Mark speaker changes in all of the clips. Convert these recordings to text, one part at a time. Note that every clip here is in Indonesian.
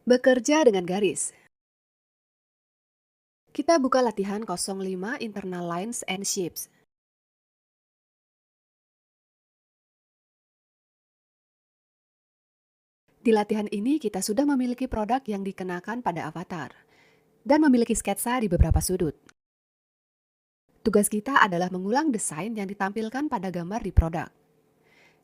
Speaker 1: Bekerja dengan garis. Kita buka latihan 05 Internal Lines and Shapes. Di latihan ini kita sudah memiliki produk yang dikenakan pada avatar dan memiliki sketsa di beberapa sudut. Tugas kita adalah mengulang desain yang ditampilkan pada gambar di produk.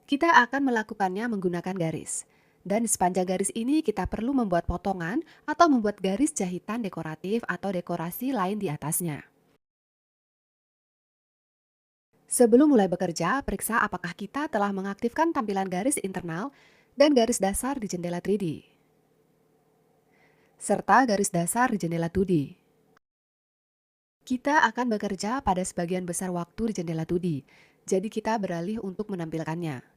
Speaker 1: Kita akan melakukannya menggunakan garis. Dan di sepanjang garis ini kita perlu membuat potongan atau membuat garis jahitan dekoratif atau dekorasi lain di atasnya. Sebelum mulai bekerja, periksa apakah kita telah mengaktifkan tampilan garis internal dan garis dasar di jendela 3D, serta garis dasar di jendela 2D. Kita akan bekerja pada sebagian besar waktu di jendela 2D, jadi kita beralih untuk menampilkannya.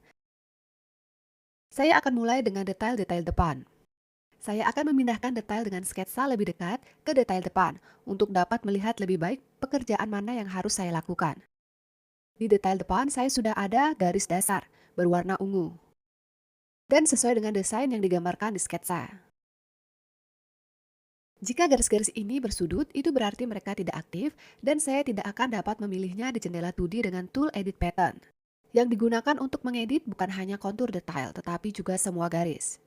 Speaker 1: Saya akan mulai dengan detail-detail depan. Saya akan memindahkan detail dengan sketsa lebih dekat ke detail depan untuk dapat melihat lebih baik pekerjaan mana yang harus saya lakukan. Di detail depan saya sudah ada garis dasar berwarna ungu dan sesuai dengan desain yang digambarkan di sketsa. Jika garis-garis ini bersudut, itu berarti mereka tidak aktif dan saya tidak akan dapat memilihnya di jendela 2D dengan tool Edit Pattern. Yang digunakan untuk mengedit bukan hanya kontur detail, tetapi juga semua garis.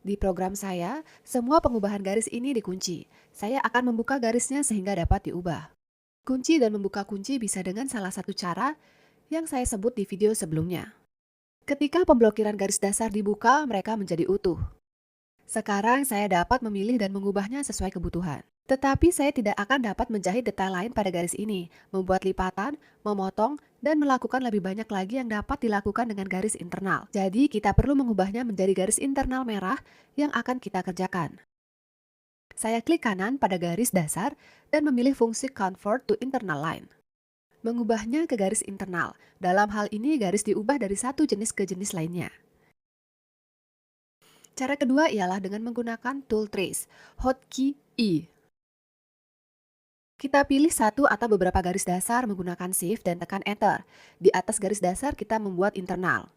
Speaker 1: Di program saya, semua pengubahan garis ini dikunci. Saya akan membuka garisnya sehingga dapat diubah. Kunci dan membuka kunci bisa dengan salah satu cara yang saya sebut di video sebelumnya. Ketika pemblokiran garis dasar dibuka, mereka menjadi utuh. Sekarang saya dapat memilih dan mengubahnya sesuai kebutuhan. Tetapi saya tidak akan dapat menjahit detail lain pada garis ini, membuat lipatan, memotong, dan melakukan lebih banyak lagi yang dapat dilakukan dengan garis internal. Jadi kita perlu mengubahnya menjadi garis internal merah yang akan kita kerjakan. Saya klik kanan pada garis dasar dan memilih fungsi Convert to Internal Line. Mengubahnya ke garis internal. Dalam hal ini garis diubah dari satu jenis ke jenis lainnya. Cara kedua ialah dengan menggunakan tool trace, hotkey E. Kita pilih satu atau beberapa garis dasar menggunakan Shift dan tekan Enter. Di atas garis dasar kita membuat internal.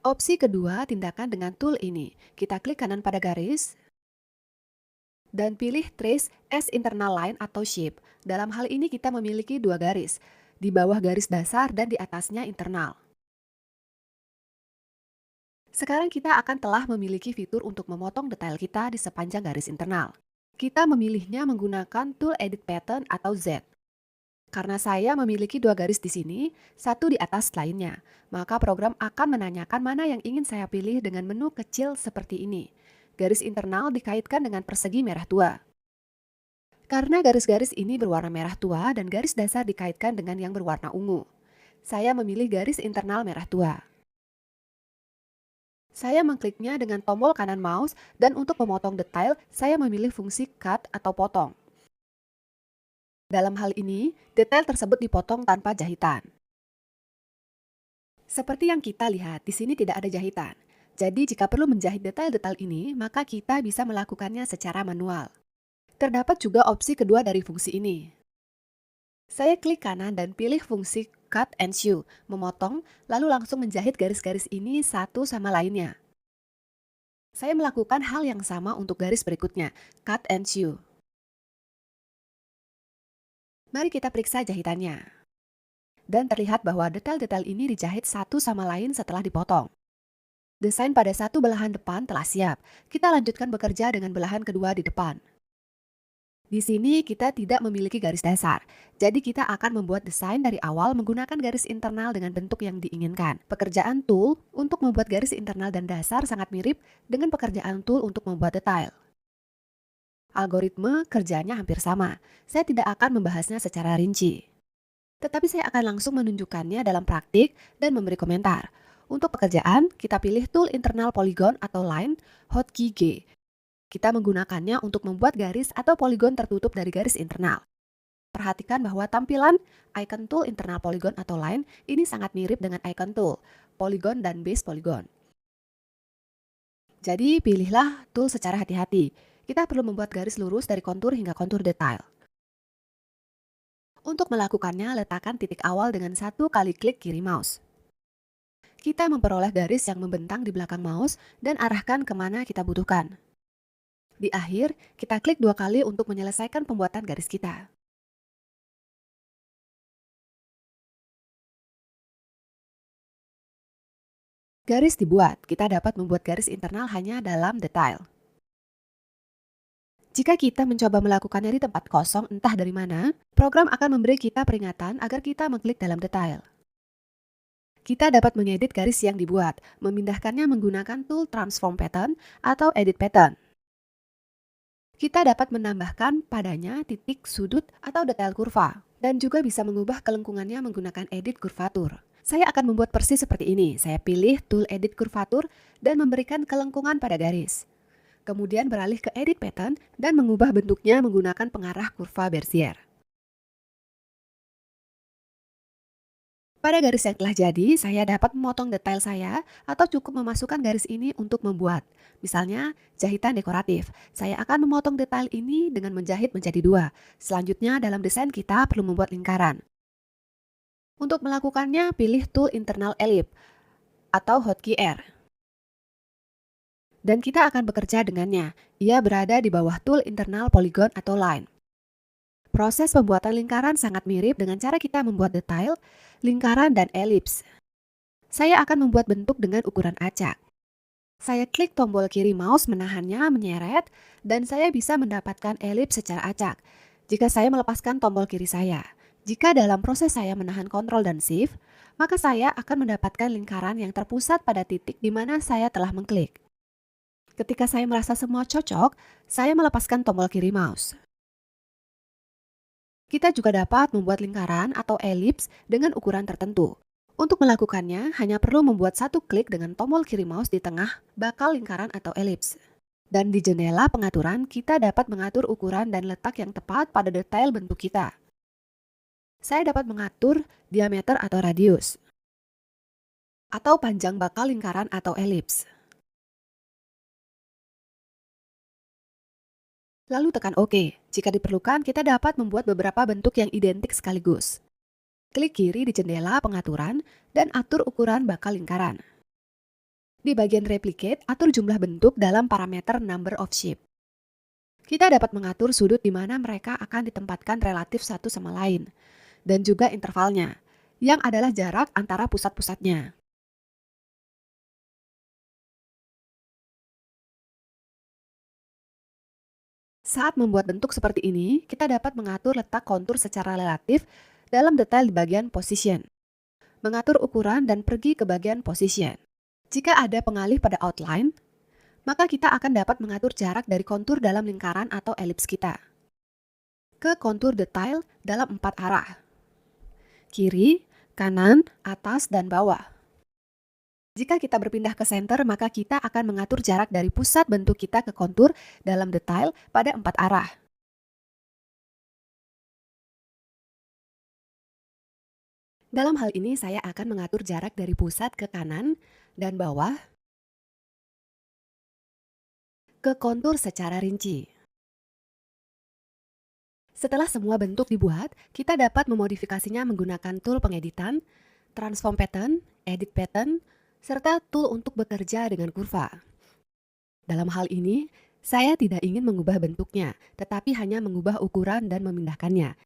Speaker 1: Opsi kedua, tindakan dengan tool ini. Kita klik kanan pada garis dan pilih Trace as Internal Line atau Shape. Dalam hal ini kita memiliki dua garis, di bawah garis dasar dan di atasnya internal. Sekarang kita akan telah memiliki fitur untuk memotong detail kita di sepanjang garis internal. Kita memilihnya menggunakan tool Edit Pattern atau Z. Karena saya memiliki dua garis di sini, satu di atas lainnya, maka program akan menanyakan mana yang ingin saya pilih dengan menu kecil seperti ini. Garis internal dikaitkan dengan persegi merah tua. Karena garis-garis ini berwarna merah tua dan garis dasar dikaitkan dengan yang berwarna ungu. Saya memilih garis internal merah tua. Saya mengkliknya dengan tombol kanan mouse dan untuk memotong detail, saya memilih fungsi cut atau potong. Dalam hal ini, detail tersebut dipotong tanpa jahitan. Seperti yang kita lihat, di sini tidak ada jahitan. Jadi jika perlu menjahit detail-detail ini, maka kita bisa melakukannya secara manual. Terdapat juga opsi kedua dari fungsi ini. Saya klik kanan dan pilih fungsi Cut and Sew, memotong, lalu langsung menjahit garis-garis ini satu sama lainnya. Saya melakukan hal yang sama untuk garis berikutnya, Cut and Sew. Mari kita periksa jahitannya. Dan terlihat bahwa detail-detail ini dijahit satu sama lain setelah dipotong. Desain pada satu belahan depan telah siap. Kita lanjutkan bekerja dengan belahan kedua di depan. Di sini kita tidak memiliki garis dasar, jadi kita akan membuat desain dari awal menggunakan garis internal dengan bentuk yang diinginkan. Pekerjaan tool untuk membuat garis internal dan dasar sangat mirip dengan pekerjaan tool untuk membuat detail. Algoritme kerjanya hampir sama. Saya tidak akan membahasnya secara rinci. Tetapi saya akan langsung menunjukkannya dalam praktik dan memberi komentar. Untuk pekerjaan, kita pilih tool internal polygon atau line, hotkey G. Kita menggunakannya untuk membuat garis atau poligon tertutup dari garis internal. Perhatikan bahwa tampilan icon tool internal polygon atau line ini sangat mirip dengan icon tool, polygon dan base polygon. Jadi pilihlah tool secara hati-hati. Kita perlu membuat garis lurus dari kontur hingga kontur detail. Untuk melakukannya, letakkan titik awal dengan satu kali klik kiri mouse. Kita memperoleh garis yang membentang di belakang mouse dan arahkan kemana kita butuhkan. Di akhir, kita klik 2 kali untuk menyelesaikan pembuatan garis kita. Garis dibuat, kita dapat membuat garis internal hanya dalam detail. Jika kita mencoba melakukannya di tempat kosong entah dari mana, program akan memberi kita peringatan agar kita mengklik dalam detail. Kita dapat mengedit garis yang dibuat, memindahkannya menggunakan tool Transform Pattern atau Edit Pattern. Kita dapat menambahkan padanya titik, sudut, atau detail kurva, dan juga bisa mengubah kelengkungannya menggunakan edit kurvatur. Saya akan membuat persis seperti ini. Saya pilih tool edit kurvatur dan memberikan kelengkungan pada garis. Kemudian beralih ke edit pattern dan mengubah bentuknya menggunakan pengarah kurva Bezier. Pada garis yang telah jadi, saya dapat memotong detail saya atau cukup memasukkan garis ini untuk membuat. Misalnya, jahitan dekoratif. Saya akan memotong detail ini dengan menjahit menjadi 2. Selanjutnya, dalam desain kita perlu membuat lingkaran. Untuk melakukannya, pilih tool internal ellipse atau hotkey R. Dan kita akan bekerja dengannya. Ia berada di bawah tool internal polygon atau line. Proses pembuatan lingkaran sangat mirip dengan cara kita membuat detail, lingkaran, dan elips. Saya akan membuat bentuk dengan ukuran acak. Saya klik tombol kiri mouse menahannya menyeret, dan saya bisa mendapatkan elips secara acak jika saya melepaskan tombol kiri saya. Jika dalam proses saya menahan Ctrl dan Shift, maka saya akan mendapatkan lingkaran yang terpusat pada titik di mana saya telah mengklik. Ketika saya merasa semua cocok, saya melepaskan tombol kiri mouse. Kita juga dapat membuat lingkaran atau elips dengan ukuran tertentu. Untuk melakukannya, hanya perlu membuat 1 klik dengan tombol kiri mouse di tengah bakal lingkaran atau elips. Dan di jendela pengaturan, kita dapat mengatur ukuran dan letak yang tepat pada detail bentuk kita. Saya dapat mengatur diameter atau radius, atau panjang bakal lingkaran atau elips. Lalu tekan OK. Jika diperlukan, kita dapat membuat beberapa bentuk yang identik sekaligus. Klik kiri di jendela pengaturan dan atur ukuran bakal lingkaran. Di bagian replicate, atur jumlah bentuk dalam parameter number of shape. Kita dapat mengatur sudut di mana mereka akan ditempatkan relatif satu sama lain, dan juga intervalnya, yang adalah jarak antara pusat-pusatnya. Saat membuat bentuk seperti ini, kita dapat mengatur letak kontur secara relatif dalam detail di bagian position, mengatur ukuran dan pergi ke bagian position. Jika ada pengalih pada outline, maka kita akan dapat mengatur jarak dari kontur dalam lingkaran atau elips kita ke kontur detail dalam 4 arah: kiri, kanan, atas, dan bawah. Jika kita berpindah ke center, maka kita akan mengatur jarak dari pusat bentuk kita ke kontur dalam detail pada 4 arah. Dalam hal ini, saya akan mengatur jarak dari pusat ke kanan dan bawah ke kontur secara rinci. Setelah semua bentuk dibuat, kita dapat memodifikasinya menggunakan tool pengeditan, transform pattern, edit pattern, serta tool untuk bekerja dengan kurva. Dalam hal ini, saya tidak ingin mengubah bentuknya, tetapi hanya mengubah ukuran dan memindahkannya.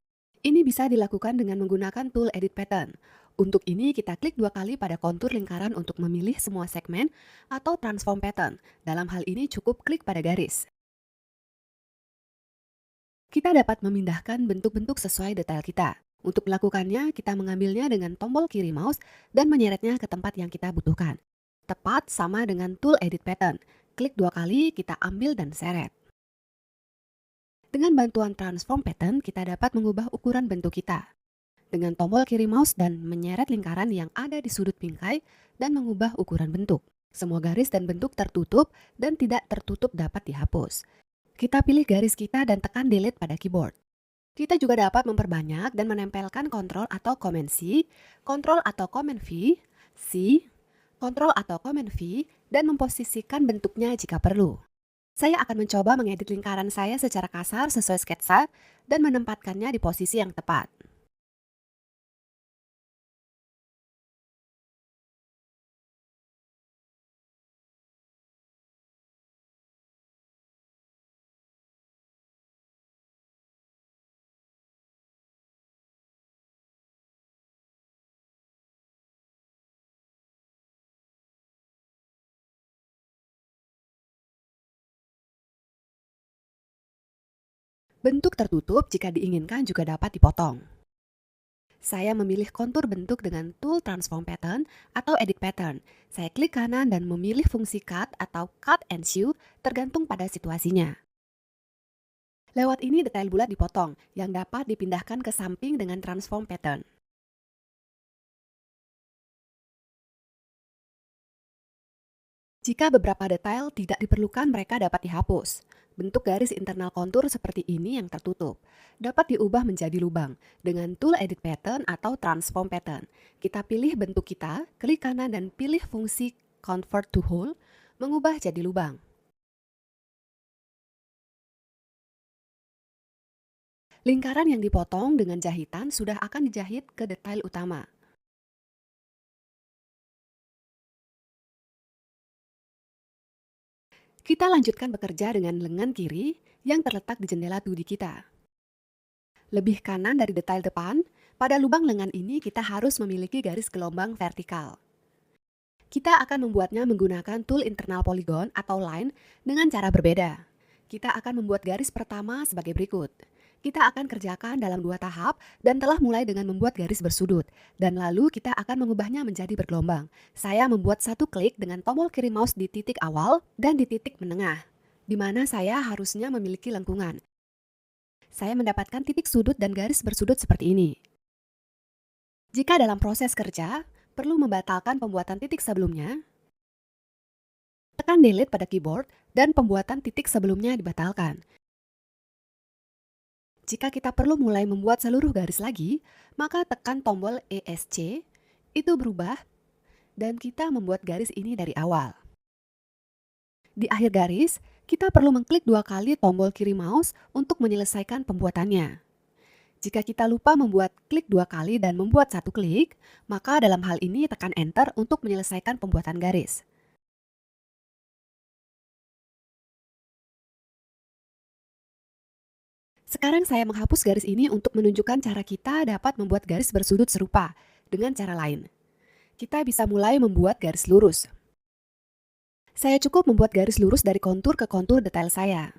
Speaker 1: Ini bisa dilakukan dengan menggunakan tool edit pattern. Untuk ini, kita klik 2 kali pada kontur lingkaran untuk memilih semua segmen atau transform pattern. Dalam hal ini, cukup klik pada garis. Kita dapat memindahkan bentuk-bentuk sesuai detail kita. Untuk melakukannya, kita mengambilnya dengan tombol kiri mouse dan menyeretnya ke tempat yang kita butuhkan. Tepat sama dengan tool edit pattern. Klik 2 kali, kita ambil dan seret. Dengan bantuan transform pattern, kita dapat mengubah ukuran bentuk kita. Dengan tombol kiri mouse dan menyeret lingkaran yang ada di sudut bingkai dan mengubah ukuran bentuk. Semua garis dan bentuk tertutup dan tidak tertutup dapat dihapus. Kita pilih garis kita dan tekan delete pada keyboard. Kita juga dapat memperbanyak dan menempelkan Ctrl atau Command C, Ctrl atau Command V, C, Ctrl atau Command V, dan memposisikan bentuknya jika perlu. Saya akan mencoba mengedit lingkaran saya secara kasar sesuai sketsa dan menempatkannya di posisi yang tepat. Bentuk tertutup jika diinginkan juga dapat dipotong. Saya memilih kontur bentuk dengan tool Transform Pattern atau Edit Pattern. Saya klik kanan dan memilih fungsi Cut atau Cut and Sew tergantung pada situasinya. Lewat ini detail bulat dipotong yang dapat dipindahkan ke samping dengan Transform Pattern. Jika beberapa detail tidak diperlukan, mereka dapat dihapus. Bentuk garis internal kontur seperti ini yang tertutup dapat diubah menjadi lubang dengan tool Edit Pattern atau Transform Pattern. Kita pilih bentuk kita, klik kanan dan pilih fungsi Convert to Hole, mengubah jadi lubang. Lingkaran yang dipotong dengan jahitan sudah akan dijahit ke detail utama. Kita lanjutkan bekerja dengan lengan kiri yang terletak di jendela 2D kita. Lebih kanan dari detail depan, pada lubang lengan ini kita harus memiliki garis gelombang vertikal. Kita akan membuatnya menggunakan tool internal polygon atau line dengan cara berbeda. Kita akan membuat garis pertama sebagai berikut. Kita akan kerjakan dalam 2 tahap dan telah mulai dengan membuat garis bersudut. Dan lalu kita akan mengubahnya menjadi bergelombang. Saya membuat satu klik dengan tombol kiri mouse di titik awal dan di titik menengah, di mana saya harusnya memiliki lengkungan. Saya mendapatkan titik sudut dan garis bersudut seperti ini. Jika dalam proses kerja, perlu membatalkan pembuatan titik sebelumnya, tekan delete pada keyboard dan pembuatan titik sebelumnya dibatalkan. Jika kita perlu mulai membuat seluruh garis lagi, maka tekan tombol ESC, itu berubah, dan kita membuat garis ini dari awal. Di akhir garis, kita perlu mengklik 2 kali tombol kiri mouse untuk menyelesaikan pembuatannya. Jika kita lupa membuat klik 2 kali dan membuat satu klik, maka dalam hal ini tekan Enter untuk menyelesaikan pembuatan garis. Sekarang saya menghapus garis ini untuk menunjukkan cara kita dapat membuat garis bersudut serupa dengan cara lain. Kita bisa mulai membuat garis lurus. Saya cukup membuat garis lurus dari kontur ke kontur detail saya.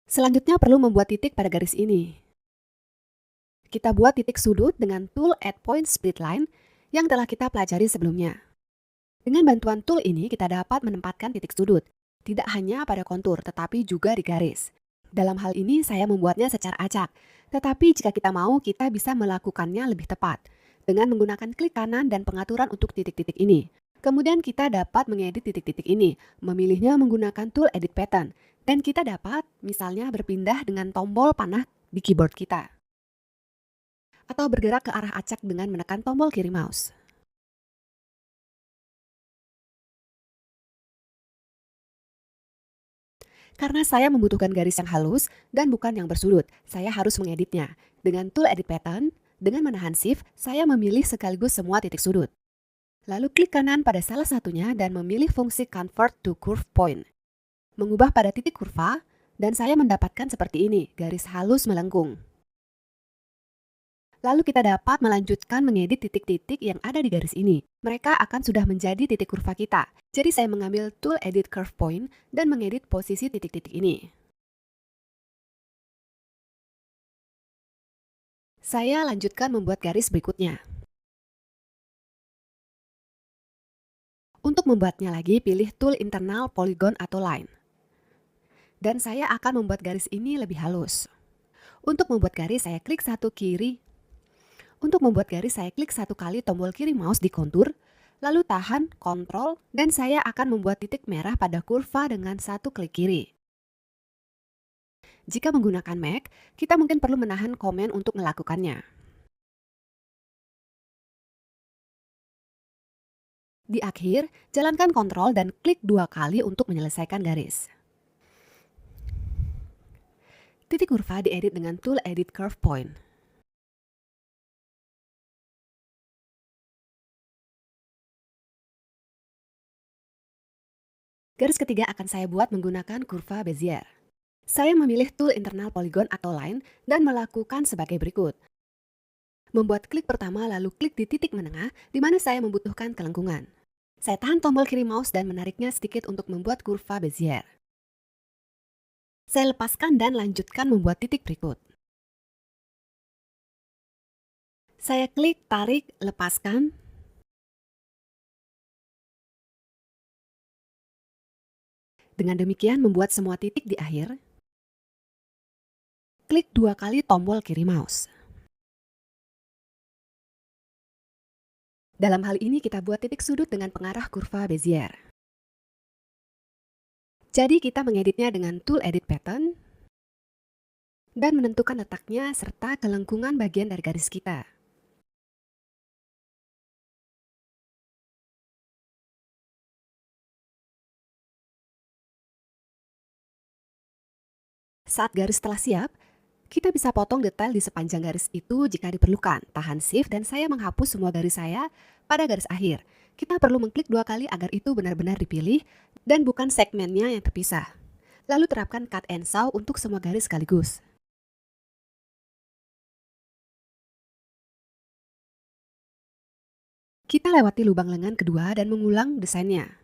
Speaker 1: Selanjutnya perlu membuat titik pada garis ini. Kita buat titik sudut dengan tool Add Point Split Line yang telah kita pelajari sebelumnya. Dengan bantuan tool ini kita dapat menempatkan titik sudut, tidak hanya pada kontur tetapi juga di garis. Dalam hal ini saya membuatnya secara acak, tetapi jika kita mau kita bisa melakukannya lebih tepat dengan menggunakan klik kanan dan pengaturan untuk titik-titik ini. Kemudian kita dapat mengedit titik-titik ini, memilihnya menggunakan tool Edit Pattern, dan kita dapat misalnya berpindah dengan tombol panah di keyboard kita, atau bergerak ke arah acak dengan menekan tombol kiri mouse. Karena saya membutuhkan garis yang halus dan bukan yang bersudut, saya harus mengeditnya. Dengan tool Edit Pattern, dengan menahan Shift, saya memilih sekaligus semua titik sudut. Lalu klik kanan pada salah satunya dan memilih fungsi Convert to Curve Point. Mengubah pada titik kurva, dan saya mendapatkan seperti ini, garis halus melengkung. Lalu kita dapat melanjutkan mengedit titik-titik yang ada di garis ini. Mereka akan sudah menjadi titik kurva kita. Jadi saya mengambil tool Edit Curve Point dan mengedit posisi titik-titik ini. Saya lanjutkan membuat garis berikutnya. Untuk membuatnya lagi, pilih tool internal polygon atau line. Dan saya akan membuat garis ini lebih halus. Untuk membuat garis, saya klik satu kali tombol kiri mouse di kontur, lalu tahan Ctrl, dan saya akan membuat titik merah pada kurva dengan satu klik kiri. Jika menggunakan Mac, kita mungkin perlu menahan Command untuk melakukannya. Di akhir, jalankan Ctrl dan klik 2 kali untuk menyelesaikan garis. Titik kurva diedit dengan tool Edit Curve Point. Garis ketiga akan saya buat menggunakan kurva Bezier. Saya memilih tool internal polygon atau line dan melakukan sebagai berikut. Membuat klik pertama lalu klik di titik menengah di mana saya membutuhkan kelengkungan. Saya tahan tombol kiri mouse dan menariknya sedikit untuk membuat kurva Bezier. Saya lepaskan dan lanjutkan membuat titik berikut. Saya klik, tarik, lepaskan. Dengan demikian membuat semua titik di akhir. Klik 2 kali tombol kiri mouse. Dalam hal ini kita buat titik sudut dengan pengarah kurva Bezier. Jadi kita mengeditnya dengan tool edit pattern dan menentukan letaknya serta kelengkungan bagian dari garis kita. Saat garis telah siap, kita bisa potong detail di sepanjang garis itu jika diperlukan. Tahan Shift dan saya menghapus semua garis saya pada garis akhir. Kita perlu mengklik 2 kali agar itu benar-benar dipilih dan bukan segmennya yang terpisah. Lalu terapkan Cut and Sew untuk semua garis sekaligus. Kita lewati lubang lengan kedua dan mengulang desainnya.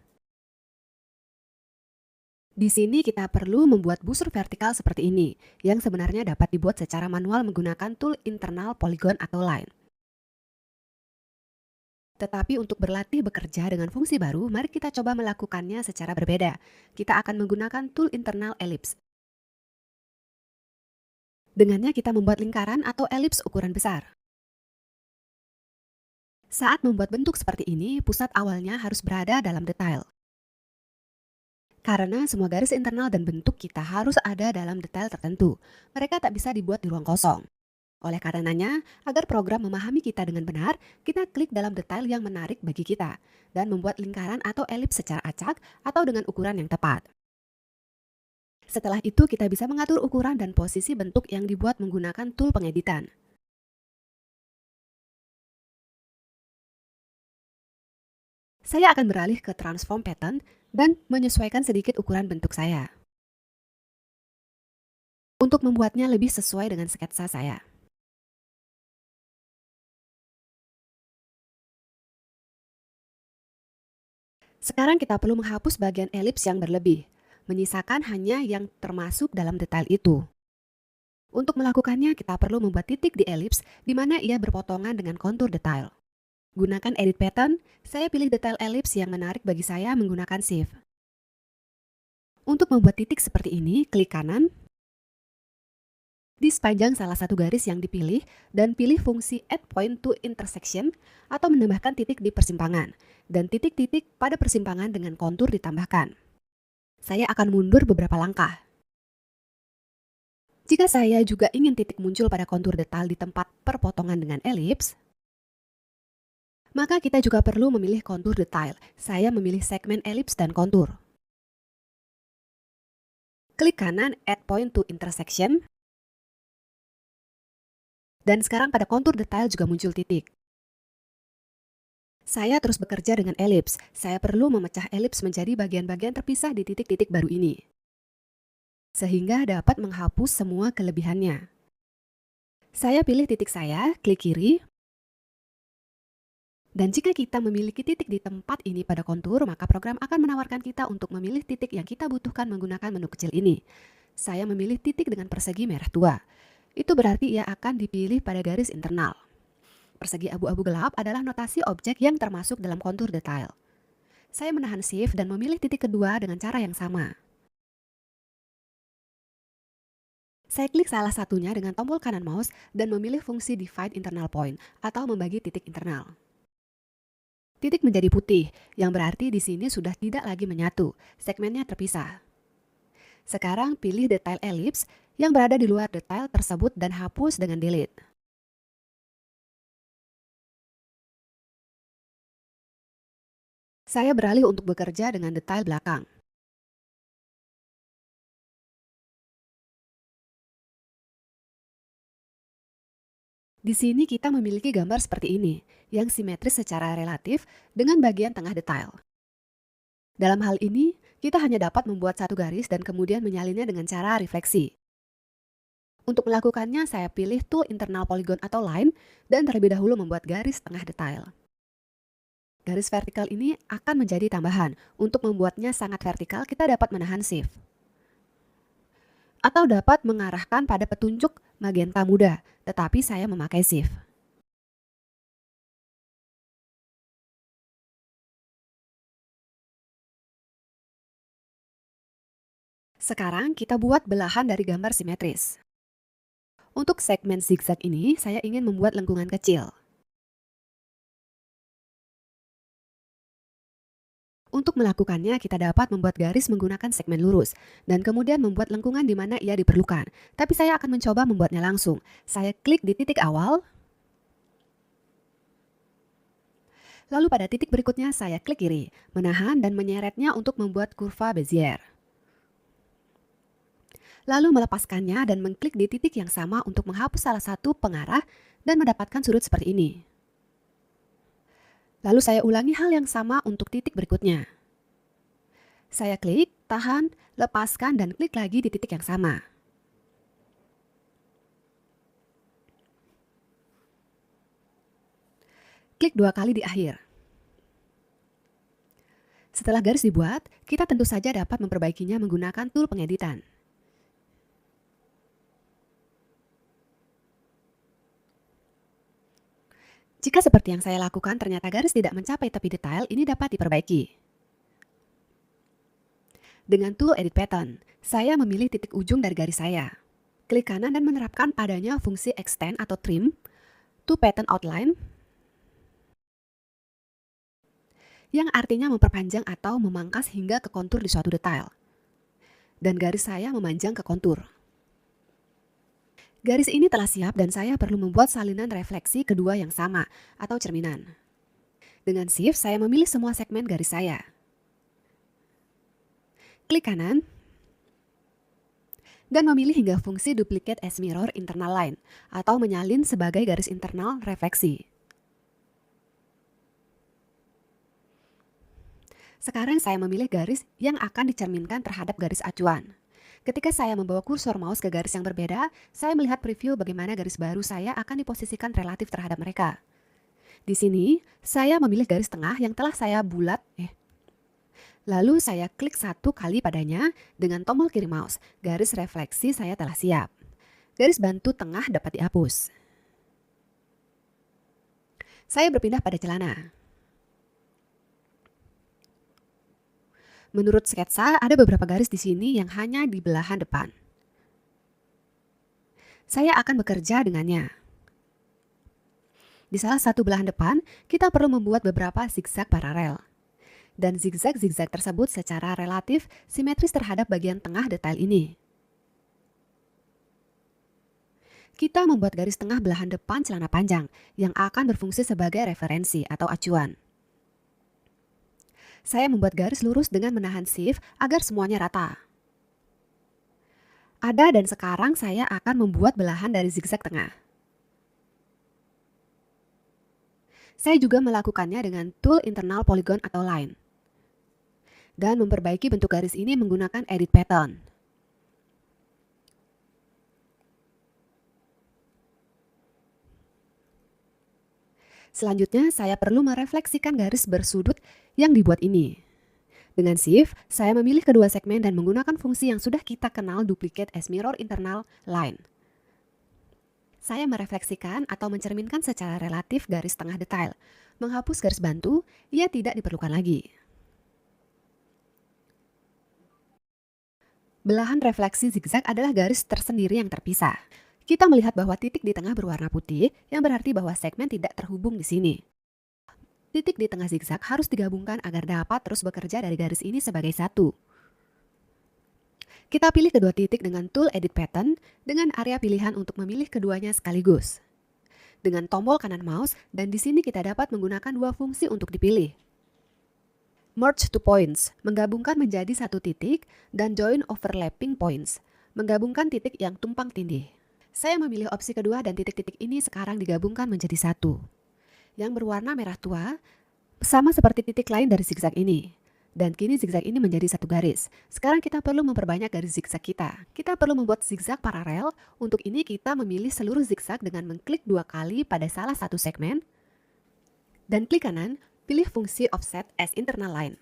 Speaker 1: Di sini kita perlu membuat busur vertikal seperti ini, yang sebenarnya dapat dibuat secara manual menggunakan tool internal polygon atau line. Tetapi untuk berlatih bekerja dengan fungsi baru, mari kita coba melakukannya secara berbeda. Kita akan menggunakan tool internal ellipse. Dengannya kita membuat lingkaran atau elips ukuran besar. Saat membuat bentuk seperti ini, pusat awalnya harus berada dalam detail. Karena semua garis internal dan bentuk kita harus ada dalam detail tertentu. Mereka tak bisa dibuat di ruang kosong. Oleh karenanya, agar program memahami kita dengan benar, kita klik dalam detail yang menarik bagi kita dan membuat lingkaran atau elips secara acak atau dengan ukuran yang tepat. Setelah itu, kita bisa mengatur ukuran dan posisi bentuk yang dibuat menggunakan tool pengeditan. Saya akan beralih ke transform pattern dan menyesuaikan sedikit ukuran bentuk saya untuk membuatnya lebih sesuai dengan sketsa saya. Sekarang kita perlu menghapus bagian elips yang berlebih, menyisakan hanya yang termasuk dalam detail itu. Untuk melakukannya, kita perlu membuat titik di elips di mana ia berpotongan dengan kontur detail. Gunakan edit pattern, saya pilih detail elips yang menarik bagi saya menggunakan shift. Untuk membuat titik seperti ini, klik kanan di sepanjang salah satu garis yang dipilih dan pilih fungsi add point to intersection atau menambahkan titik di persimpangan dan titik-titik pada persimpangan dengan kontur ditambahkan. Saya akan mundur beberapa langkah. Jika saya juga ingin titik muncul pada kontur detail di tempat perpotongan dengan elips, maka kita juga perlu memilih kontur detail. Saya memilih segmen elips dan kontur. Klik kanan add point to intersection. Dan sekarang pada kontur detail juga muncul titik. Saya terus bekerja dengan elips. Saya perlu memecah elips menjadi bagian-bagian terpisah di titik-titik baru ini, sehingga dapat menghapus semua kelebihannya. Saya pilih titik saya, klik kiri. Dan jika kita memiliki titik di tempat ini pada kontur, maka program akan menawarkan kita untuk memilih titik yang kita butuhkan menggunakan menu kecil ini. Saya memilih titik dengan persegi merah tua. Itu berarti ia akan dipilih pada garis internal. Persegi abu-abu gelap adalah notasi objek yang termasuk dalam kontur detail. Saya menahan shift dan memilih titik kedua dengan cara yang sama. Saya klik salah satunya dengan tombol kanan mouse dan memilih fungsi divide internal point atau membagi titik internal. Titik menjadi putih, yang berarti di sini sudah tidak lagi menyatu, segmennya terpisah. Sekarang pilih detail elips yang berada di luar detail tersebut dan hapus dengan delete. Saya beralih untuk bekerja dengan detail belakang. Di sini kita memiliki gambar seperti ini, yang simetris secara relatif dengan bagian tengah detail. Dalam hal ini, kita hanya dapat membuat satu garis dan kemudian menyalinnya dengan cara refleksi. Untuk melakukannya, saya pilih tool internal polygon atau line dan terlebih dahulu membuat garis tengah detail. Garis vertikal ini akan menjadi tambahan. Untuk membuatnya sangat vertikal, kita dapat menahan shift. atau dapat mengarahkan pada petunjuk magenta muda, tetapi saya memakai shift. Sekarang kita buat belahan dari gambar simetris. Untuk segmen zigzag ini, saya ingin membuat lengkungan kecil. Untuk melakukannya, kita dapat membuat garis menggunakan segmen lurus, dan kemudian membuat lengkungan di mana ia diperlukan. Tapi saya akan mencoba membuatnya langsung. Saya klik di titik awal, lalu pada titik berikutnya saya klik kiri, menahan dan menyeretnya untuk membuat kurva Bezier. Lalu melepaskannya dan mengklik di titik yang sama untuk menghapus salah satu pengarah dan mendapatkan sudut seperti ini. Lalu saya ulangi hal yang sama untuk titik berikutnya. Saya klik, tahan, lepaskan, dan klik lagi di titik yang sama. Klik 2 kali di akhir. Setelah garis dibuat, kita tentu saja dapat memperbaikinya menggunakan tool pengeditan. Jika seperti yang saya lakukan ternyata garis tidak mencapai tepi detail, ini dapat diperbaiki. Dengan tool Edit Pattern, saya memilih titik ujung dari garis saya. Klik kanan dan menerapkan padanya fungsi Extend atau Trim to Pattern Outline, yang artinya memperpanjang atau memangkas hingga ke kontur di suatu detail. Dan garis saya memanjang ke kontur. Garis ini telah siap dan saya perlu membuat salinan refleksi kedua yang sama atau cerminan. Dengan Shift, saya memilih semua segmen garis saya. Klik kanan dan memilih hingga fungsi Duplicate as Mirror Internal Line atau menyalin sebagai garis internal refleksi. Sekarang saya memilih garis yang akan dicerminkan terhadap garis acuan. Ketika saya membawa kursor mouse ke garis yang berbeda, saya melihat preview bagaimana garis baru saya akan diposisikan relatif terhadap mereka. Di sini, saya memilih garis tengah yang telah saya bulat. Lalu saya klik 1 kali padanya dengan tombol kiri mouse. Garis refleksi saya telah siap. Garis bantu tengah dapat dihapus. Saya berpindah pada celana. Menurut sketsa, ada beberapa garis di sini yang hanya di belahan depan. Saya akan bekerja dengannya. Di salah satu belahan depan, kita perlu membuat beberapa zigzag paralel. Dan zigzag-zigzag tersebut secara relatif simetris terhadap bagian tengah detail ini. Kita membuat garis tengah belahan depan celana panjang yang akan berfungsi sebagai referensi atau acuan. Saya membuat garis lurus dengan menahan Shift agar semuanya rata. Ada dan sekarang saya akan membuat belahan dari zigzag tengah. Saya juga melakukannya dengan tool internal polygon atau line. Dan memperbaiki bentuk garis ini menggunakan Edit Pattern. Selanjutnya, saya perlu merefleksikan garis bersudut yang dibuat ini. Dengan Shift, saya memilih kedua segmen dan menggunakan fungsi yang sudah kita kenal Duplicate as Mirror Internal Line. Saya merefleksikan atau mencerminkan secara relatif garis tengah detail. Menghapus garis bantu, ia tidak diperlukan lagi. Belahan refleksi zigzag adalah garis tersendiri yang terpisah. Kita melihat bahwa titik di tengah berwarna putih, yang berarti bahwa segmen tidak terhubung di sini. Titik di tengah zigzag harus digabungkan agar dapat terus bekerja dari garis ini sebagai satu. Kita pilih kedua titik dengan tool Edit Pattern dengan area pilihan untuk memilih keduanya sekaligus. Dengan tombol kanan mouse, dan di sini kita dapat menggunakan dua fungsi untuk dipilih. Merge to Points, menggabungkan menjadi satu titik, dan Join Overlapping Points, menggabungkan titik yang tumpang tindih. Saya memilih opsi kedua dan titik-titik ini sekarang digabungkan menjadi satu. Yang berwarna merah tua, sama seperti titik lain dari zigzag ini. Dan kini zigzag ini menjadi satu garis. Sekarang kita perlu memperbanyak garis zigzag kita. Kita perlu membuat zigzag paralel. Untuk ini kita memilih seluruh zigzag dengan mengklik 2 kali pada salah satu segmen. Dan klik kanan, pilih fungsi Offset as Internal Line.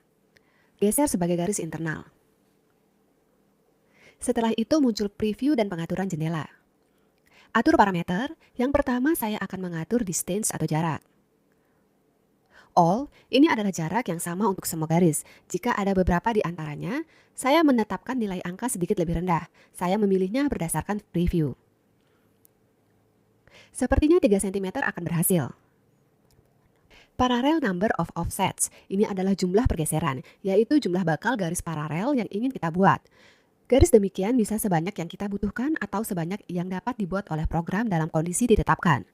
Speaker 1: Geser sebagai garis internal. Setelah itu muncul preview dan pengaturan jendela. Atur parameter, yang pertama saya akan mengatur distance atau jarak. All, ini adalah jarak yang sama untuk semua garis. Jika ada beberapa di antaranya, saya menetapkan nilai angka sedikit lebih rendah. Saya memilihnya berdasarkan preview. Sepertinya 3 cm akan berhasil. Parallel number of offsets, ini adalah jumlah pergeseran, yaitu jumlah bakal garis paralel yang ingin kita buat. Garis demikian bisa sebanyak yang kita butuhkan atau sebanyak yang dapat dibuat oleh program dalam kondisi ditetapkan.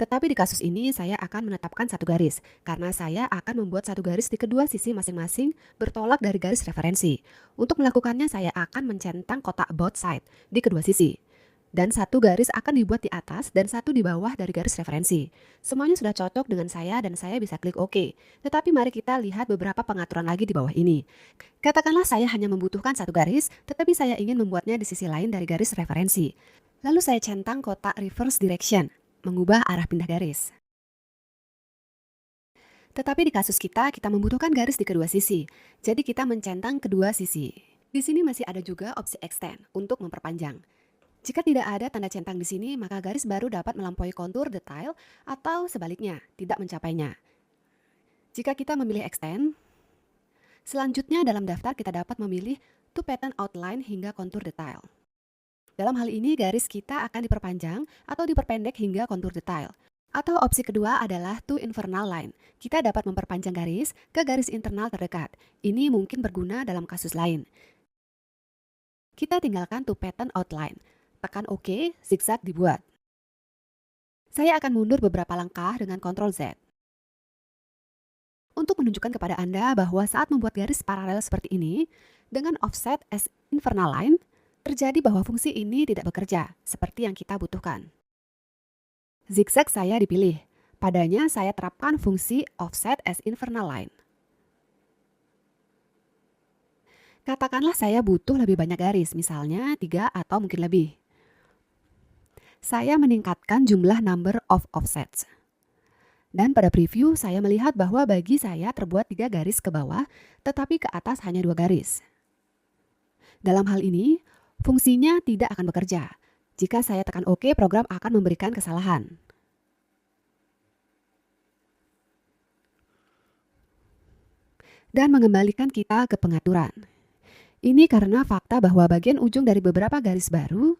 Speaker 1: Tetapi di kasus ini saya akan menetapkan satu garis, karena saya akan membuat satu garis di kedua sisi masing-masing bertolak dari garis referensi. Untuk melakukannya saya akan mencentang kotak both side di kedua sisi. Dan satu garis akan dibuat di atas dan satu di bawah dari garis referensi. Semuanya sudah cocok dengan saya dan saya bisa klik OK. Tetapi mari kita lihat beberapa pengaturan lagi di bawah ini. Katakanlah saya hanya membutuhkan satu garis, tetapi saya ingin membuatnya di sisi lain dari garis referensi. Lalu saya centang kotak reverse direction, mengubah arah pindah garis. Tetapi di kasus kita membutuhkan garis di kedua sisi. Jadi kita mencentang kedua sisi. Di sini masih ada juga opsi extend untuk memperpanjang. Jika tidak ada tanda centang di sini, maka garis baru dapat melampaui kontur detail atau sebaliknya, tidak mencapainya. Jika kita memilih extend, selanjutnya dalam daftar kita dapat memilih to pattern outline hingga kontur detail. Dalam hal ini garis kita akan diperpanjang atau diperpendek hingga kontur detail. Atau opsi kedua adalah to infernal line. Kita dapat memperpanjang garis ke garis internal terdekat. Ini mungkin berguna dalam kasus lain. Kita tinggalkan to pattern outline. Tekan OK, zigzag dibuat. Saya akan mundur beberapa langkah dengan Ctrl Z. Untuk menunjukkan kepada Anda bahwa saat membuat garis paralel seperti ini, dengan offset as infernal line, terjadi bahwa fungsi ini tidak bekerja, seperti yang kita butuhkan. Zigzag saya dipilih. Padanya saya terapkan fungsi offset as infernal line. Katakanlah saya butuh lebih banyak garis, misalnya 3 atau mungkin lebih. Saya meningkatkan jumlah number of offsets. Dan pada preview saya melihat bahwa bagi saya terbuat 3 garis ke bawah, tetapi ke atas hanya 2 garis. Dalam hal ini, fungsinya tidak akan bekerja. Jika saya tekan OK, program akan memberikan kesalahan. Dan mengembalikan kita ke pengaturan. Ini karena fakta bahwa bagian ujung dari beberapa garis baru,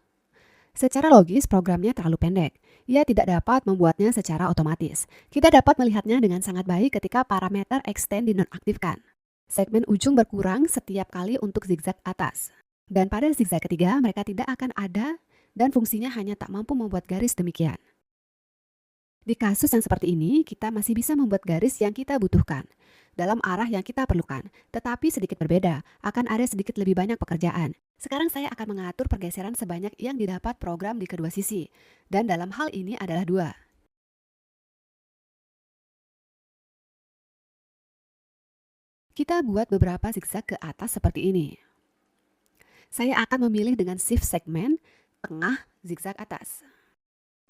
Speaker 1: secara logis programnya terlalu pendek. Ia tidak dapat membuatnya secara otomatis. Kita dapat melihatnya dengan sangat baik ketika parameter extend dinonaktifkan. Segmen ujung berkurang setiap kali untuk zigzag atas. Dan pada zigzag ketiga mereka tidak akan ada dan fungsinya hanya tak mampu membuat garis demikian. Di kasus yang seperti ini, kita masih bisa membuat garis yang kita butuhkan dalam arah yang kita perlukan, tetapi sedikit berbeda, akan ada sedikit lebih banyak pekerjaan. Sekarang saya akan mengatur pergeseran sebanyak yang didapat program di kedua sisi, dan dalam hal ini adalah 2. Kita buat beberapa zigzag ke atas seperti ini. Saya akan memilih dengan shift segmen, tengah, zigzag atas.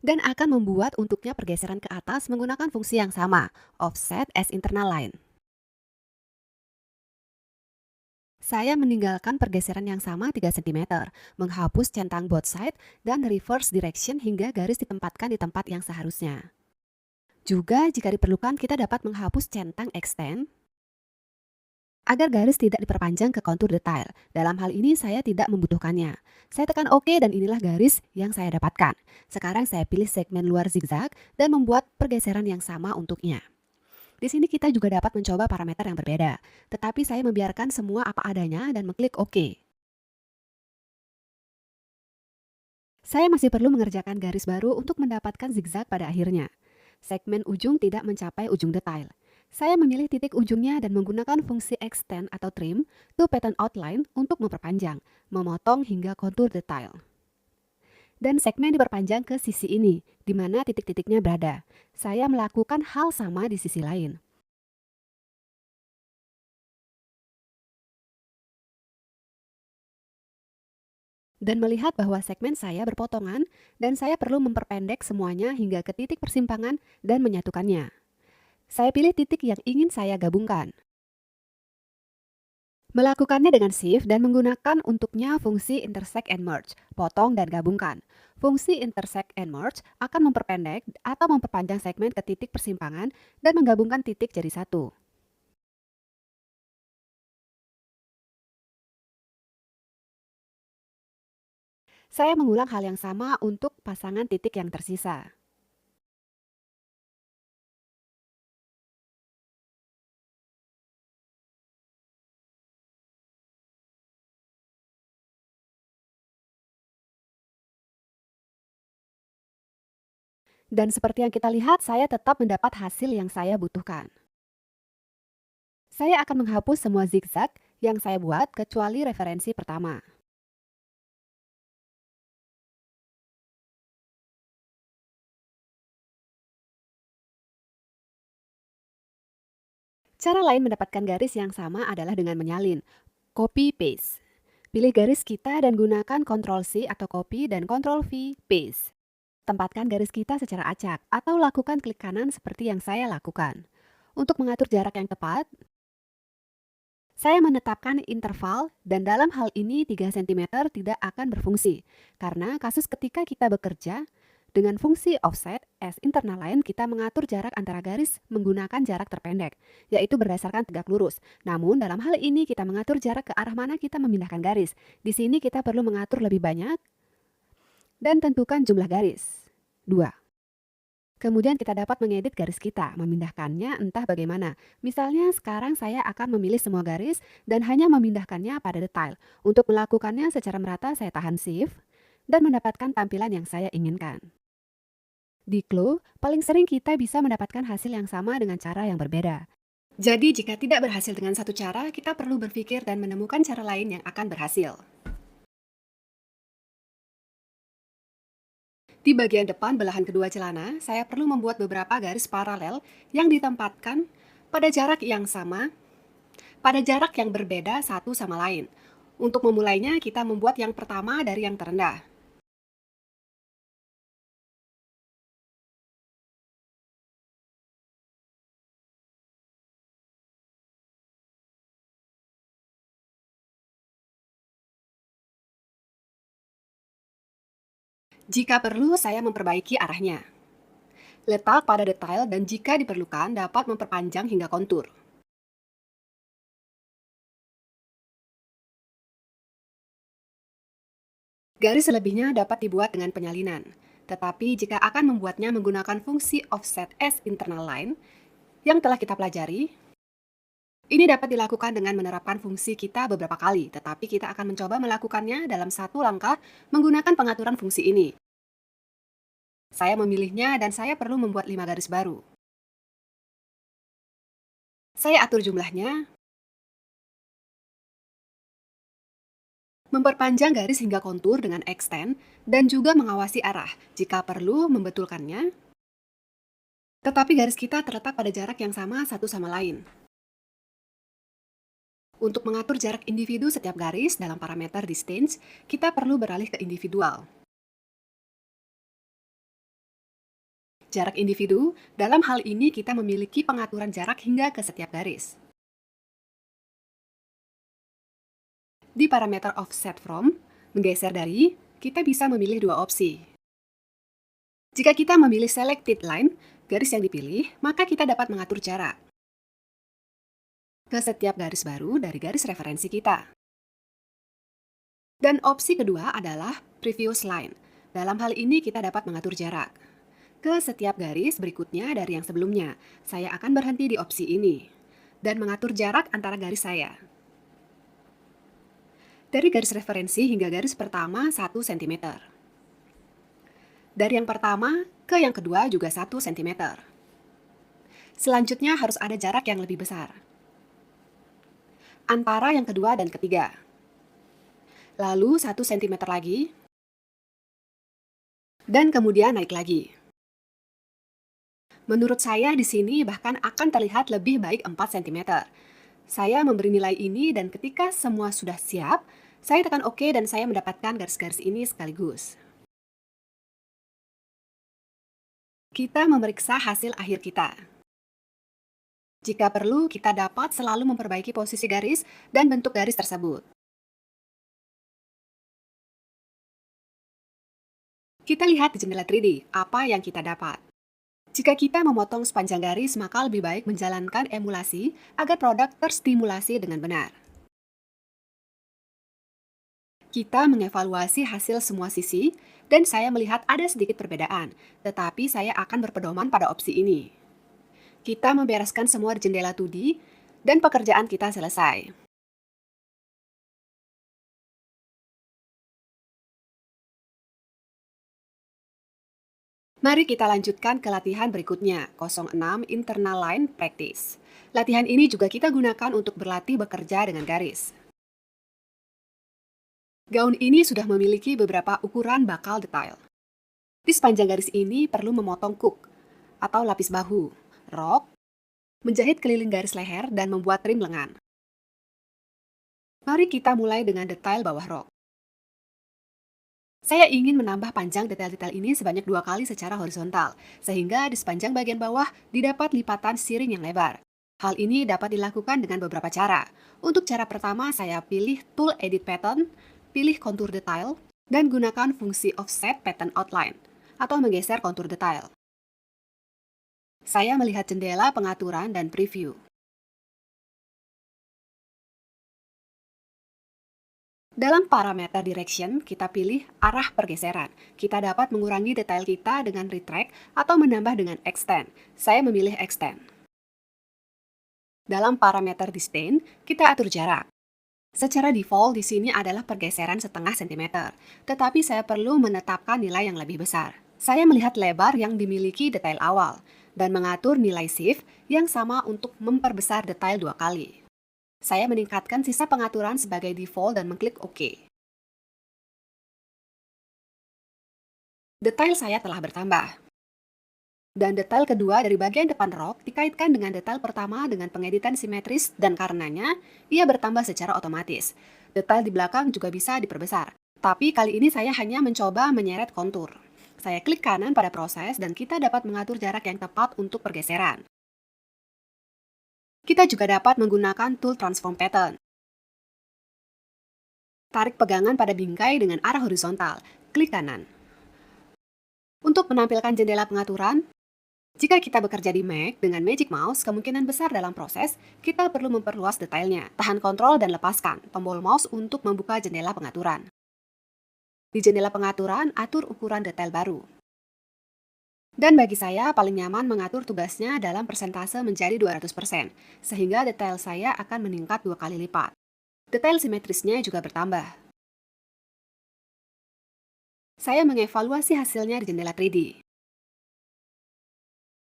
Speaker 1: Dan akan membuat untuknya pergeseran ke atas menggunakan fungsi yang sama, offset as internal line. Saya meninggalkan pergeseran yang sama 3 cm, menghapus centang both side dan reverse direction hingga garis ditempatkan di tempat yang seharusnya. Juga jika diperlukan kita dapat menghapus centang extend agar garis tidak diperpanjang ke kontur detail. Dalam hal ini saya tidak membutuhkannya. Saya tekan OK dan inilah garis yang saya dapatkan. Sekarang saya pilih segmen luar zigzag dan membuat pergeseran yang sama untuknya. Di sini kita juga dapat mencoba parameter yang berbeda, tetapi saya membiarkan semua apa adanya dan mengklik OK. Saya masih perlu mengerjakan garis baru untuk mendapatkan zigzag pada akhirnya. Segmen ujung tidak mencapai ujung detail. Saya memilih titik ujungnya dan menggunakan fungsi extend atau trim to pattern outline untuk memperpanjang, memotong hingga kontur detail. Dan segmen diperpanjang ke sisi ini, di mana titik-titiknya berada. Saya melakukan hal sama di sisi lain. Dan melihat bahwa segmen saya berpotongan dan saya perlu memperpendek semuanya hingga ke titik persimpangan dan menyatukannya. Saya pilih titik yang ingin saya gabungkan. Melakukannya dengan shift dan menggunakan untuknya fungsi intersect and merge, potong dan gabungkan. Fungsi intersect and merge akan memperpendek atau memperpanjang segmen ke titik persimpangan dan menggabungkan titik jadi satu. Saya mengulang hal yang sama untuk pasangan titik yang tersisa. Dan seperti yang kita lihat, saya tetap mendapat hasil yang saya butuhkan. Saya akan menghapus semua zigzag yang saya buat kecuali referensi pertama. Cara lain mendapatkan garis yang sama adalah dengan menyalin. Copy paste. Pilih garis kita dan gunakan Ctrl C atau copy dan Ctrl V paste. Tempatkan garis kita secara acak atau lakukan klik kanan seperti yang saya lakukan. Untuk mengatur jarak yang tepat, saya menetapkan interval dan dalam hal ini 3 cm tidak akan berfungsi. Karena kasus ketika kita bekerja, dengan fungsi offset as internal line kita mengatur jarak antara garis menggunakan jarak terpendek, yaitu berdasarkan tegak lurus. Namun dalam hal ini kita mengatur jarak ke arah mana kita memindahkan garis. Di sini kita perlu mengatur lebih banyak dan tentukan jumlah garis. 2. Kemudian kita dapat mengedit garis kita, memindahkannya entah bagaimana. Misalnya sekarang saya akan memilih semua garis dan hanya memindahkannya pada detail. Untuk melakukannya secara merata saya tahan shift dan mendapatkan tampilan yang saya inginkan. Di Clue, paling sering kita bisa mendapatkan hasil yang sama dengan cara yang berbeda. Jadi jika tidak berhasil dengan satu cara, kita perlu berpikir dan menemukan cara lain yang akan berhasil. Di bagian depan belahan kedua celana, saya perlu membuat beberapa garis paralel yang ditempatkan pada jarak yang sama, pada jarak yang berbeda satu sama lain. Untuk memulainya, kita membuat yang pertama dari yang terendah. Jika perlu, saya memperbaiki arahnya. Letak pada detail dan jika diperlukan dapat memperpanjang hingga kontur. Garis selebihnya dapat dibuat dengan penyalinan. Tetapi jika akan membuatnya menggunakan fungsi offset as internal line yang telah kita pelajari, ini dapat dilakukan dengan menerapkan fungsi kita beberapa kali, tetapi kita akan mencoba melakukannya dalam satu langkah menggunakan pengaturan fungsi ini. Saya memilihnya dan saya perlu membuat 5 garis baru. Saya atur jumlahnya, memperpanjang garis hingga kontur dengan extend, dan juga mengawasi arah. Jika perlu, membetulkannya, tetapi garis kita terletak pada jarak yang sama satu sama lain. Untuk mengatur jarak individu setiap garis dalam parameter distance, kita perlu beralih ke individual. Jarak individu, dalam hal ini kita memiliki pengaturan jarak hingga ke setiap garis. Di parameter offset from, menggeser dari, kita bisa memilih dua opsi. Jika kita memilih selected line, garis yang dipilih, maka kita dapat mengatur jarak ke setiap garis baru dari garis referensi kita. Dan opsi kedua adalah previous line. Dalam hal ini kita dapat mengatur jarak ke setiap garis berikutnya dari yang sebelumnya. Saya akan berhenti di opsi ini dan mengatur jarak antara garis saya. Dari garis referensi hingga garis pertama 1 cm. Dari yang pertama ke yang kedua juga 1 cm. Selanjutnya harus ada jarak yang lebih besar antara yang kedua dan ketiga. Lalu 1 cm lagi, dan kemudian naik lagi. Menurut saya di sini bahkan akan terlihat lebih baik 4 cm. Saya memberi nilai ini dan ketika semua sudah siap, saya tekan OK dan saya mendapatkan garis-garis ini sekaligus. Kita memeriksa hasil akhir kita. Jika perlu, kita dapat selalu memperbaiki posisi garis dan bentuk garis tersebut. Kita lihat di jendela 3D, apa yang kita dapat. Jika kita memotong sepanjang garis, maka lebih baik menjalankan emulasi agar produk terstimulasi dengan benar. Kita mengevaluasi hasil semua sisi, dan saya melihat ada sedikit perbedaan, tetapi saya akan berpedoman pada opsi ini. Kita membereskan semua di jendela 2D, dan pekerjaan kita selesai. Mari kita lanjutkan ke latihan berikutnya, 06 Internal Line Practice. Latihan ini juga kita gunakan untuk berlatih bekerja dengan garis. Gaun ini sudah memiliki beberapa ukuran bakal detail. Di sepanjang garis ini perlu memotong hook atau lapis bahu, rok, menjahit keliling garis leher, dan membuat trim lengan. Mari kita mulai dengan detail bawah rok. Saya ingin menambah panjang detail-detail ini sebanyak 2 kali secara horizontal, sehingga di sepanjang bagian bawah didapat lipatan siring yang lebar. Hal ini dapat dilakukan dengan beberapa cara. Untuk cara pertama, saya pilih Tool Edit Pattern, pilih kontur detail, dan gunakan fungsi Offset Pattern Outline, atau menggeser kontur detail. Saya melihat jendela pengaturan dan preview. Dalam parameter direction, kita pilih arah pergeseran. Kita dapat mengurangi detail kita dengan retract atau menambah dengan extend. Saya memilih extend. Dalam parameter distance, kita atur jarak. Secara default di sini adalah pergeseran setengah sentimeter, tetapi saya perlu menetapkan nilai yang lebih besar. Saya melihat lebar yang dimiliki detail awal, dan mengatur nilai shift yang sama untuk memperbesar detail 2 kali. Saya meningkatkan sisa pengaturan sebagai default dan mengklik OK. Detail saya telah bertambah. Dan detail kedua dari bagian depan rok dikaitkan dengan detail pertama dengan pengeditan simetris, dan karenanya ia bertambah secara otomatis. Detail di belakang juga bisa diperbesar. Tapi kali ini saya hanya mencoba menyeret kontur. Saya klik kanan pada proses dan kita dapat mengatur jarak yang tepat untuk pergeseran. Kita juga dapat menggunakan tool Transform Pattern. Tarik pegangan pada bingkai dengan arah horizontal. Klik kanan. Untuk menampilkan jendela pengaturan, jika kita bekerja di Mac dengan Magic Mouse, kemungkinan besar dalam proses, kita perlu memperluas detailnya. Tahan kontrol dan lepaskan tombol mouse untuk membuka jendela pengaturan. Di jendela pengaturan, atur ukuran detail baru. Dan bagi saya, paling nyaman mengatur tugasnya dalam persentase menjadi 200%, sehingga detail saya akan meningkat 2 kali lipat. Detail simetrisnya juga bertambah. Saya mengevaluasi hasilnya di jendela 3D.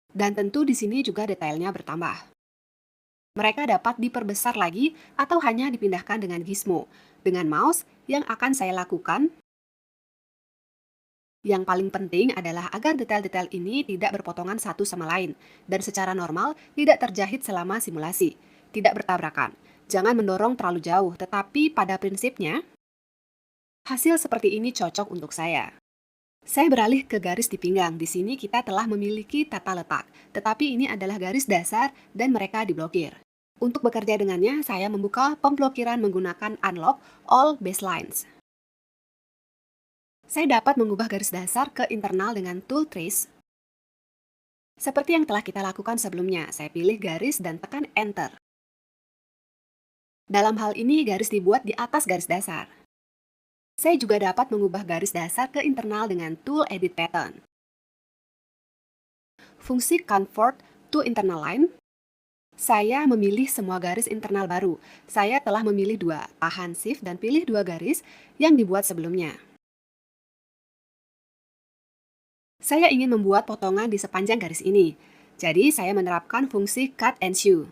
Speaker 1: Dan tentu di sini juga detailnya bertambah. Mereka dapat diperbesar lagi atau hanya dipindahkan dengan gizmo. Dengan mouse, yang akan saya lakukan, yang paling penting adalah agar detail-detail ini tidak berpotongan satu sama lain, dan secara normal tidak terjahit selama simulasi, tidak bertabrakan. Jangan mendorong terlalu jauh, tetapi pada prinsipnya, hasil seperti ini cocok untuk saya. Saya beralih ke garis di pinggang. Di sini kita telah memiliki tata letak, tetapi ini adalah garis dasar dan mereka diblokir. Untuk bekerja dengannya, saya membuka pemblokiran menggunakan Unlock All Baselines. Saya dapat mengubah garis dasar ke internal dengan tool Trace. Seperti yang telah kita lakukan sebelumnya, saya pilih garis dan tekan Enter. Dalam hal ini, garis dibuat di atas garis dasar. Saya juga dapat mengubah garis dasar ke internal dengan tool Edit Pattern. Fungsi Convert to Internal Line. Saya memilih semua garis internal baru. Saya telah memilih 2, tahan Shift dan pilih 2 garis yang dibuat sebelumnya. Saya ingin membuat potongan di sepanjang garis ini, jadi saya menerapkan fungsi Cut and Sew.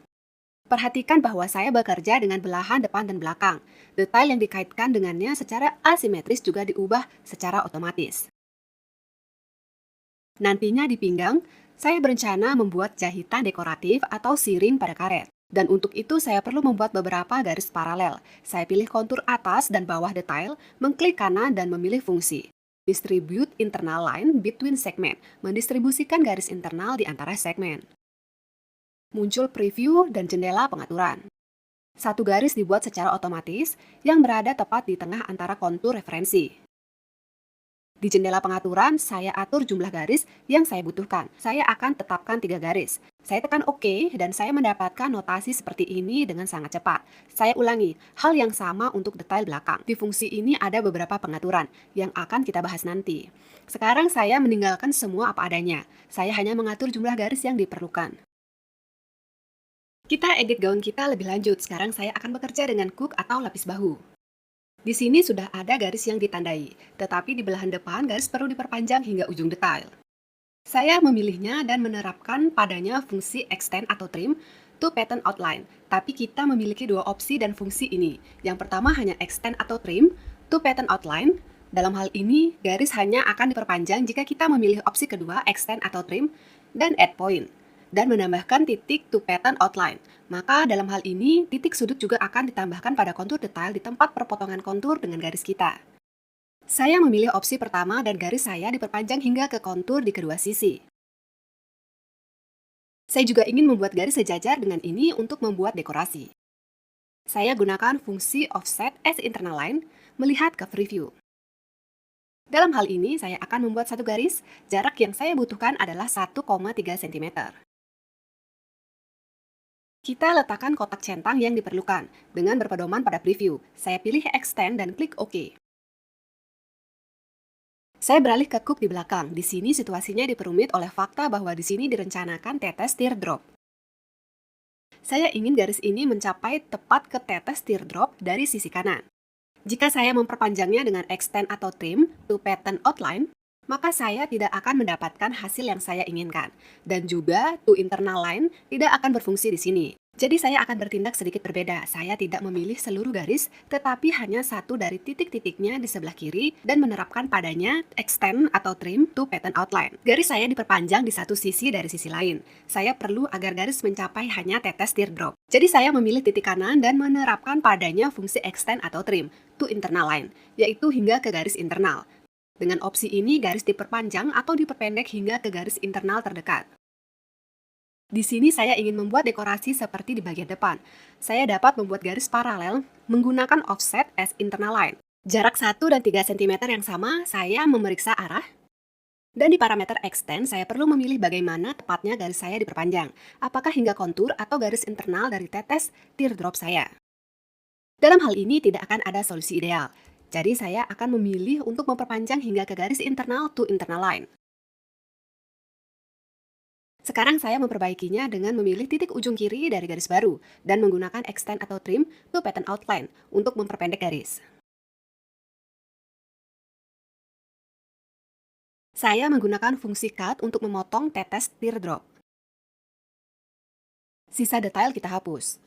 Speaker 1: Perhatikan bahwa saya bekerja dengan belahan depan dan belakang. Detail yang dikaitkan dengannya secara asimetris juga diubah secara otomatis. Nantinya di pinggang, saya berencana membuat jahitan dekoratif atau siring pada karet. Dan untuk itu saya perlu membuat beberapa garis paralel. Saya pilih kontur atas dan bawah detail, mengklik kanan dan memilih fungsi Distribute Internal Line Between Segment, mendistribusikan garis internal di antara segmen. muncul preview dan jendela pengaturan. Satu garis dibuat secara otomatis yang berada tepat di tengah antara kontur referensi. Di jendela pengaturan, saya atur jumlah garis yang saya butuhkan. Saya akan tetapkan 3 garis. Saya tekan OK dan saya mendapatkan notasi seperti ini dengan sangat cepat. Saya ulangi, hal yang sama untuk detail belakang. Di fungsi ini ada beberapa pengaturan yang akan kita bahas nanti. Sekarang saya meninggalkan semua apa adanya. Saya hanya mengatur jumlah garis yang diperlukan. Kita edit gaun kita lebih lanjut. Sekarang saya akan bekerja dengan hook atau lapis bahu. Di sini sudah ada garis yang ditandai, tetapi di belahan depan garis perlu diperpanjang hingga ujung detail. Saya memilihnya dan menerapkan padanya fungsi extend atau trim to pattern outline, tapi kita memiliki dua opsi dan fungsi ini. Yang pertama hanya extend atau trim to pattern outline. Dalam hal ini, garis hanya akan diperpanjang jika kita memilih opsi kedua extend atau trim dan add point, dan menambahkan titik to pattern outline. Maka dalam hal ini, titik sudut juga akan ditambahkan pada kontur detail di tempat perpotongan kontur dengan garis kita. Saya memilih opsi pertama dan garis saya diperpanjang hingga ke kontur di kedua sisi. Saya juga ingin membuat garis sejajar dengan ini untuk membuat dekorasi. Saya gunakan fungsi offset as internal line, melihat ke preview. Dalam hal ini, saya akan membuat satu garis, jarak yang saya butuhkan adalah 1,3 cm. Kita letakkan kotak centang yang diperlukan dengan berpedoman pada preview. Saya pilih extend dan klik OK. Saya beralih ke hook di belakang. Di sini situasinya diperumit oleh fakta bahwa di sini direncanakan tetes teardrop. Saya ingin garis ini mencapai tepat ke tetes teardrop dari sisi kanan. Jika saya memperpanjangnya dengan extend atau trim to pattern outline, maka saya tidak akan mendapatkan hasil yang saya inginkan. Dan juga to internal line tidak akan berfungsi di sini. Jadi saya akan bertindak sedikit berbeda. Saya tidak memilih seluruh garis, tetapi hanya satu dari titik-titiknya di sebelah kiri dan menerapkan padanya extend atau trim to pattern outline. Garis saya diperpanjang di satu sisi dari sisi lain. Saya perlu agar garis mencapai hanya tetes teardrop. Jadi saya memilih titik kanan dan menerapkan padanya fungsi extend atau trim to internal line, yaitu hingga ke garis internal. Dengan opsi ini, garis diperpanjang atau diperpendek hingga ke garis internal terdekat. Di sini saya ingin membuat dekorasi seperti di bagian depan. Saya dapat membuat garis paralel menggunakan offset as internal line. Jarak 1 dan 3 cm yang sama, saya memeriksa arah. Dan di parameter extend, saya perlu memilih bagaimana tepatnya garis saya diperpanjang. Apakah hingga kontur atau garis internal dari tetes teardrop saya. Dalam hal ini tidak akan ada solusi ideal. Jadi saya akan memilih untuk memperpanjang hingga ke garis internal to internal line. Sekarang saya memperbaikinya dengan memilih titik ujung kiri dari garis baru dan menggunakan extend atau trim to pattern outline untuk memperpendek garis. Saya menggunakan fungsi cut untuk memotong tetes teardrop. Sisa detail kita hapus.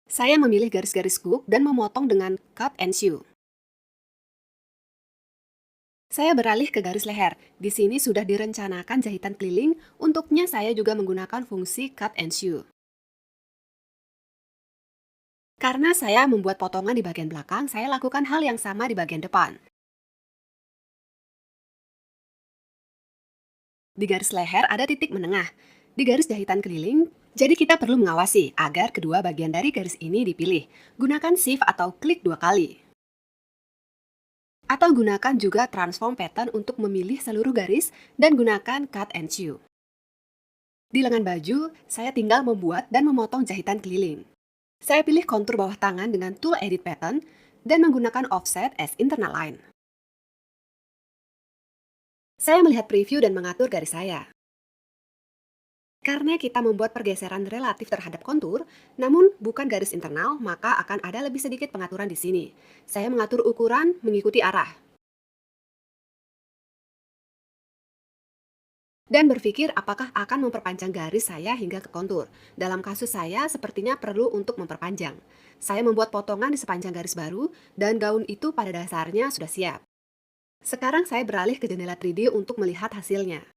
Speaker 1: Saya memilih garis-garis hook dan memotong dengan cut and sew. Saya beralih ke garis leher. Di sini sudah direncanakan jahitan keliling, untuknya saya juga menggunakan fungsi cut and sew. Karena saya membuat potongan di bagian belakang, saya lakukan hal yang sama di bagian depan. Di garis leher ada titik menengah. Di garis jahitan keliling, jadi kita perlu mengawasi agar kedua bagian dari garis ini dipilih. Gunakan Shift atau klik 2 kali. Atau gunakan juga transform pattern untuk memilih seluruh garis dan gunakan cut and sew. Di lengan baju, saya tinggal membuat dan memotong jahitan keliling. Saya pilih kontur bawah tangan dengan tool edit pattern dan menggunakan offset as internal line. Saya melihat preview dan mengatur garis saya. Karena kita membuat pergeseran relatif terhadap kontur, namun bukan garis internal, maka akan ada lebih sedikit pengaturan di sini. Saya mengatur ukuran mengikuti arah. Dan berpikir apakah akan memperpanjang garis saya hingga ke kontur. Dalam kasus saya, sepertinya perlu untuk memperpanjang. Saya membuat potongan di sepanjang garis baru, dan gaun itu pada dasarnya sudah siap. Sekarang saya beralih ke jendela 3D untuk melihat hasilnya.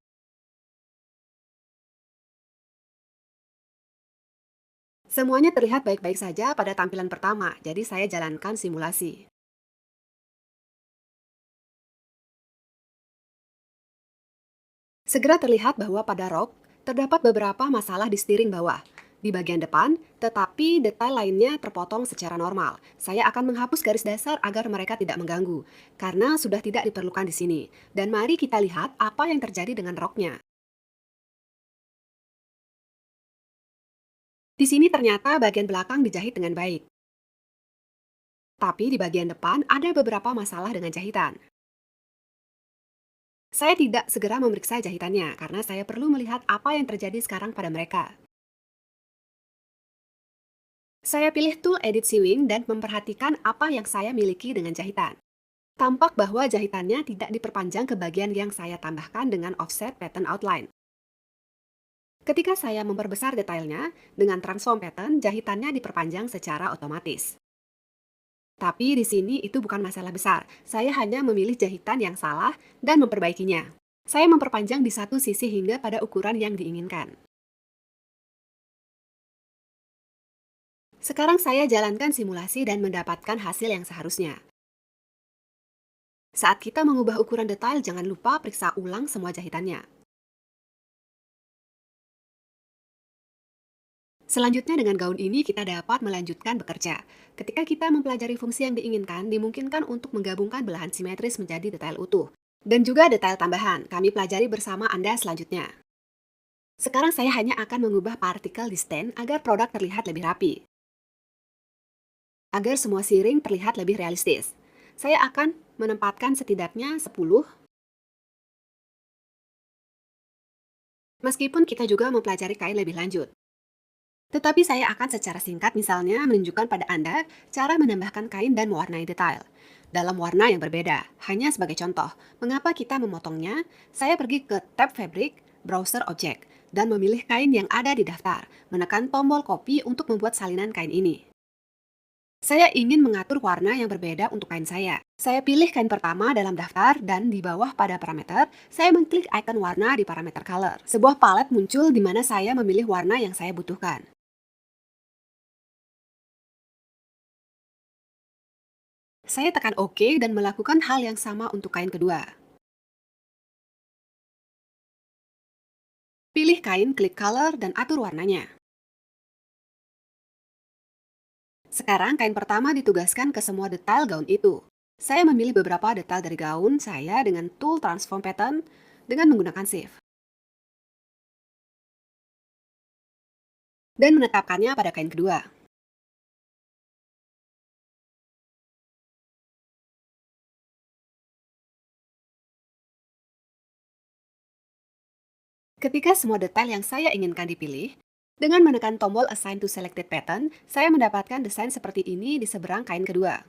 Speaker 1: Semuanya terlihat baik-baik saja pada tampilan pertama, jadi saya jalankan simulasi. Segera terlihat bahwa pada rok terdapat beberapa masalah di steering bawah. Di bagian depan, tetapi detail lainnya terpotong secara normal. Saya akan menghapus garis dasar agar mereka tidak mengganggu, karena sudah tidak diperlukan di sini. Dan mari kita lihat apa yang terjadi dengan roknya. Di sini ternyata bagian belakang dijahit dengan baik. Tapi di bagian depan ada beberapa masalah dengan jahitan. Saya tidak segera memeriksa jahitannya karena saya perlu melihat apa yang terjadi sekarang pada mereka. Saya pilih tool edit sewing dan memperhatikan apa yang saya miliki dengan jahitan. Tampak bahwa jahitannya tidak diperpanjang ke bagian yang saya tambahkan dengan offset pattern outline. Ketika saya memperbesar detailnya, dengan transform pattern, jahitannya diperpanjang secara otomatis. Tapi di sini itu bukan masalah besar. Saya hanya memilih jahitan yang salah dan memperbaikinya. Saya memperpanjang di satu sisi hingga pada ukuran yang diinginkan. Sekarang saya jalankan simulasi dan mendapatkan hasil yang seharusnya. Saat kita mengubah ukuran detail, jangan lupa periksa ulang semua jahitannya. Selanjutnya dengan gaun ini kita dapat melanjutkan bekerja. Ketika kita mempelajari fungsi yang diinginkan, dimungkinkan untuk menggabungkan belahan simetris menjadi detail utuh. Dan juga detail tambahan, kami pelajari bersama Anda selanjutnya. Sekarang saya hanya akan mengubah partikel di stand agar produk terlihat lebih rapi. Agar semua siring terlihat lebih realistis. Saya akan menempatkan setidaknya 10, meskipun kita juga mempelajari kain lebih lanjut. Tetapi saya akan secara singkat misalnya menunjukkan pada Anda cara menambahkan kain dan mewarnai detail. Dalam warna yang berbeda, hanya sebagai contoh, mengapa kita memotongnya, saya pergi ke tab Fabric, Browser Object, dan memilih kain yang ada di daftar, menekan tombol copy untuk membuat salinan kain ini. Saya ingin mengatur warna yang berbeda untuk kain saya. Saya pilih kain pertama dalam daftar dan di bawah pada parameter, saya mengklik icon warna di parameter color. Sebuah palet muncul di mana saya memilih warna yang saya butuhkan. Saya tekan OK dan melakukan hal yang sama untuk kain kedua. Pilih kain, klik color, dan atur warnanya. Sekarang kain pertama ditugaskan ke semua detail gaun itu. Saya memilih beberapa detail dari gaun saya dengan tool transform pattern dengan menggunakan shift. Dan menetapkannya pada kain kedua. Ketika semua detail yang saya inginkan dipilih, dengan menekan tombol Assign to Selected Pattern, saya mendapatkan desain seperti ini di seberang kain kedua.